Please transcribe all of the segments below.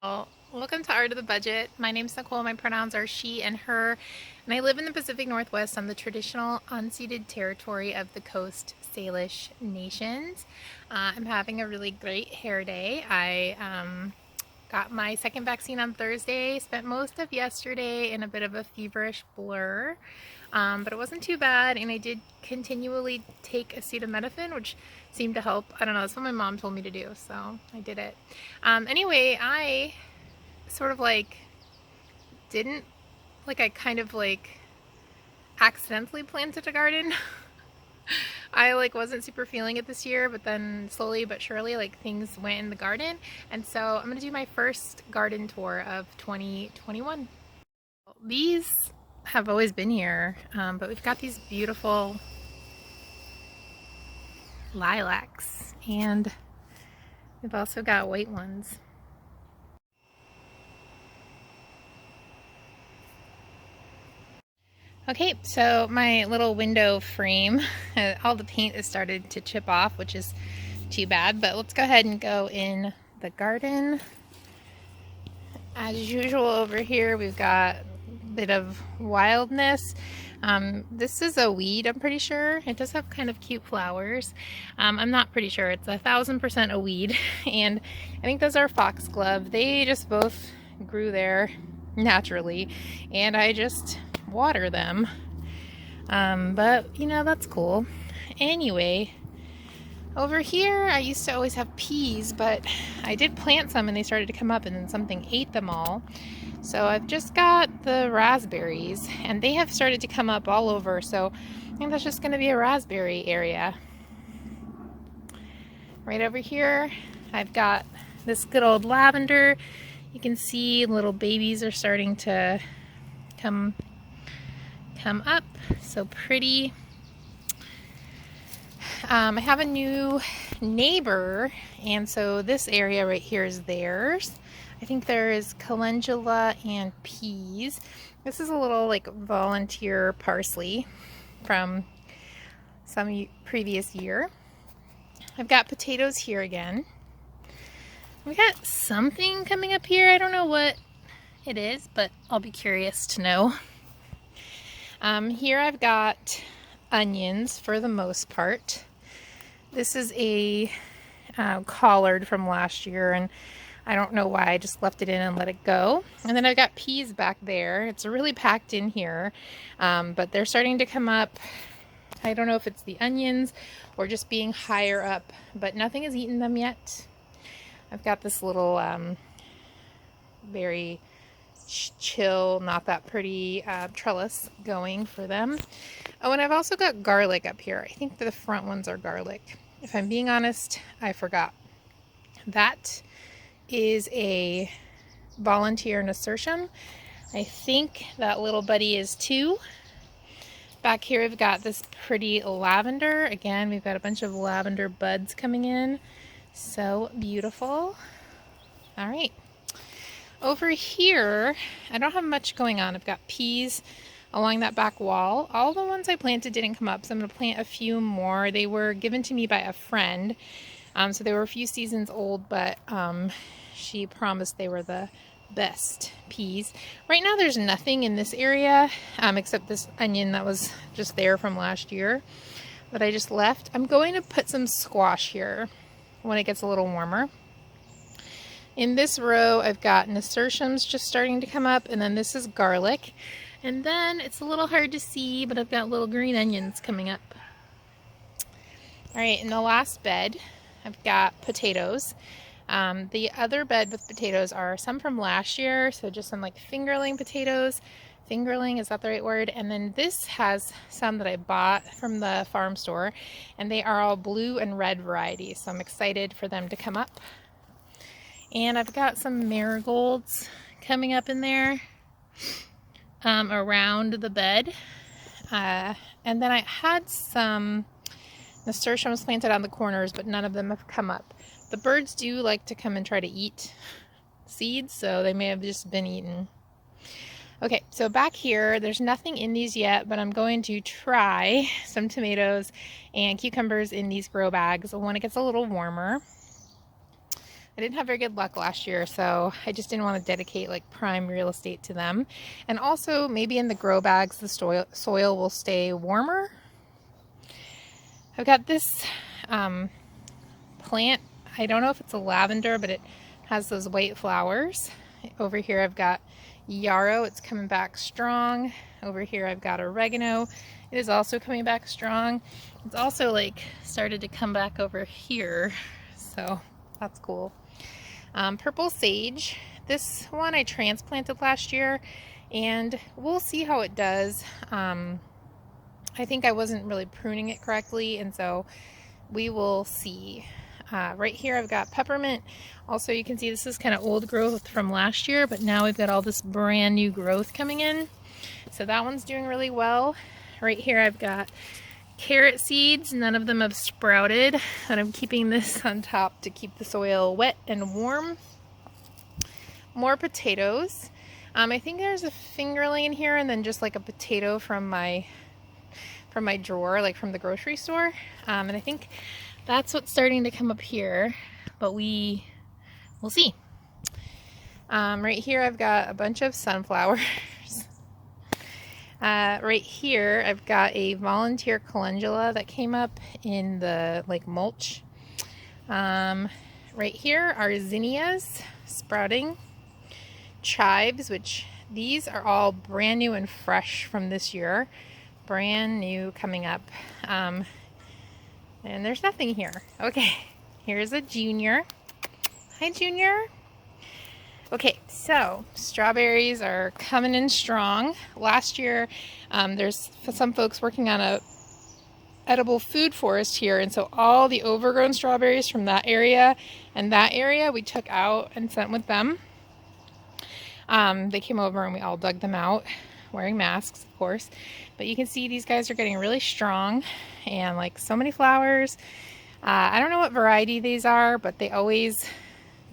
Well, welcome to Art of the Budget. My name's Nicole. My pronouns are she and her, and I live in the Pacific Northwest on the traditional unceded territory of the Coast Salish Nations. I'm having a really great hair day. I got my second vaccine on Thursday, spent most of yesterday in a bit of a feverish blur, but it wasn't too bad, and I did continually take acetaminophen, which seemed to help. I don't know, that's what my mom told me to do, so I did it. Anyway, I sort of didn't, I kind of accidentally planted a garden. I wasn't super feeling it this year, but then slowly but surely things went in the garden, and so I'm gonna do my first garden tour of 2021. These have always been here, but we've got these beautiful lilacs, and we've also got white ones. Okay, so my little window frame, all the paint has started to chip off, which is too bad, but let's go ahead and go in the garden. As usual over here, we've got a bit of wildness. This is a weed, I'm pretty sure. It does have kind of cute flowers. I'm not pretty sure. It's 1000% a weed. And I think those are foxglove. They just both grew there naturally, and I just water them. But you know, that's cool. Anyway, over here I used to always have peas, but I did plant some and they started to come up and then something ate them all. So I've just got the raspberries and they have started to come up all over, so I think that's just going to be a raspberry area. Right over here I've got this good old lavender. You can see little babies are starting to come up, so pretty. I have a new neighbor, and so this area right here is theirs. I think there is calendula and peas. This is a little volunteer parsley from some previous year. I've got potatoes here again. We got something coming up here. I don't know what it is, but I'll be curious to know. Here I've got onions for the most part. This is a collard from last year, and I don't know why I just left it in and let it go. And then I've got peas back there. It's really packed in here, but they're starting to come up. I don't know if it's the onions or just being higher up, but nothing has eaten them yet. I've got this little very chill, not that pretty trellis going for them. Oh, and I've also got garlic up here. I think the front ones are garlic. If I'm being honest, I forgot. That is a volunteer nasturtium. I think that little buddy is too. Back here we've got this pretty lavender. Again, we've got a bunch of lavender buds coming in. So beautiful. All right. Over here, I don't have much going on. I've got peas along that back wall. All the ones I planted didn't come up, so I'm going to plant a few more. They were given to me by a friend, so they were a few seasons old, but she promised they were the best peas. Right now there's nothing in this area except this onion that was just there from last year that I just left. I'm going to put some squash here when it gets a little warmer. In this row, I've got nasturtiums just starting to come up, and then this is garlic. And then it's a little hard to see, but I've got little green onions coming up. All right, in the last bed, I've got potatoes. The other bed with potatoes are some from last year, so just some fingerling potatoes. Fingerling, is that the right word? And then this has some that I bought from the farm store, and they are all blue and red varieties, so I'm excited for them to come up. And I've got some marigolds coming up in there around the bed. And then I had some nasturtiums planted on the corners, but none of them have come up. The birds do like to come and try to eat seeds, so they may have just been eaten. Okay, so back here, there's nothing in these yet, but I'm going to try some tomatoes and cucumbers in these grow bags when it gets a little warmer. I didn't have very good luck last year, so I just didn't want to dedicate like prime real estate to them. And also maybe in the grow bags the soil will stay warmer. I've got this plant. I don't know if it's a lavender, but it has those white flowers. Over here I've got yarrow. It's coming back strong. Over here I've got oregano. It is also coming back strong. It's also like started to come back over here, so that's cool. Purple sage. This one I transplanted last year, and we'll see how it does. I think I wasn't really pruning it correctly, and so we will see. Right here I've got peppermint. Also, you can see this is kind of old growth from last year, but now we've got all this brand new growth coming in. So that one's doing really well. Right here I've got carrot seeds. None of them have sprouted, and I'm keeping this on top to keep the soil wet and warm. More potatoes. I think there's a fingerling in here, and then just like a potato from my drawer, like from the grocery store. And I think that's what's starting to come up here, but we'll see. Right here I've got a bunch of sunflowers. Right here I've got a volunteer calendula that came up in the like mulch. Right here are zinnias sprouting. Chives, which these are all brand new and fresh from this year. Brand new coming up. And there's nothing here. Okay, here's a junior. Hi, Junior. Okay, so strawberries are coming in strong. Last year, there's some folks working on a edible food forest here, and so all the overgrown strawberries from that area and that area we took out and sent with them. They came over and we all dug them out, wearing masks, of course. But you can see these guys are getting really strong and like so many flowers. I don't know what variety these are, but they always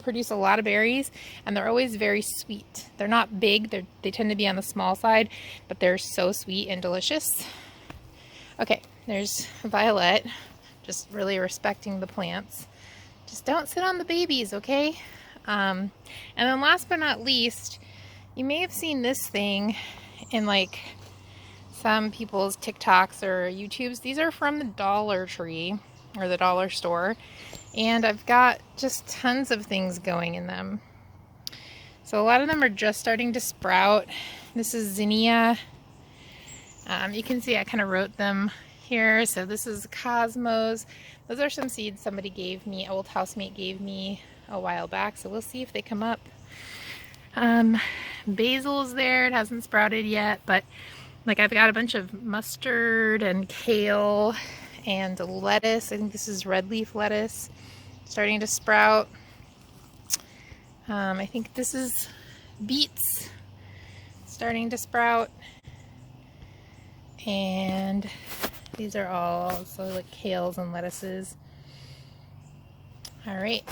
produce a lot of berries, and they're always very sweet. They're not big, they tend to be on the small side, but they're so sweet and delicious. Okay, there's Violet, just really respecting the plants. Just don't sit on the babies, okay? And then last but not least, you may have seen this thing in like some people's TikToks or YouTubes. These are from the Dollar Tree or the dollar store, and I've got just tons of things going in them. So a lot of them are just starting to sprout. This is zinnia. You can see I kind of wrote them here. So this is Cosmos. Those are some seeds somebody gave me, old housemate gave me a while back, so we'll see if they come up. Basil's there. It hasn't sprouted yet, but like I've got a bunch of mustard and kale and lettuce. I think this is red leaf lettuce starting to sprout. I think this is beets starting to sprout, and these are all also like kales and lettuces. All right.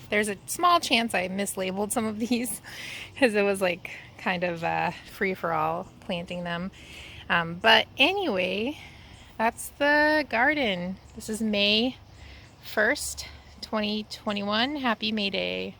There's a small chance I mislabeled some of these because it was like kind of free-for-all planting them. But anyway, that's the garden. This is May 1st, 2021. Happy May Day.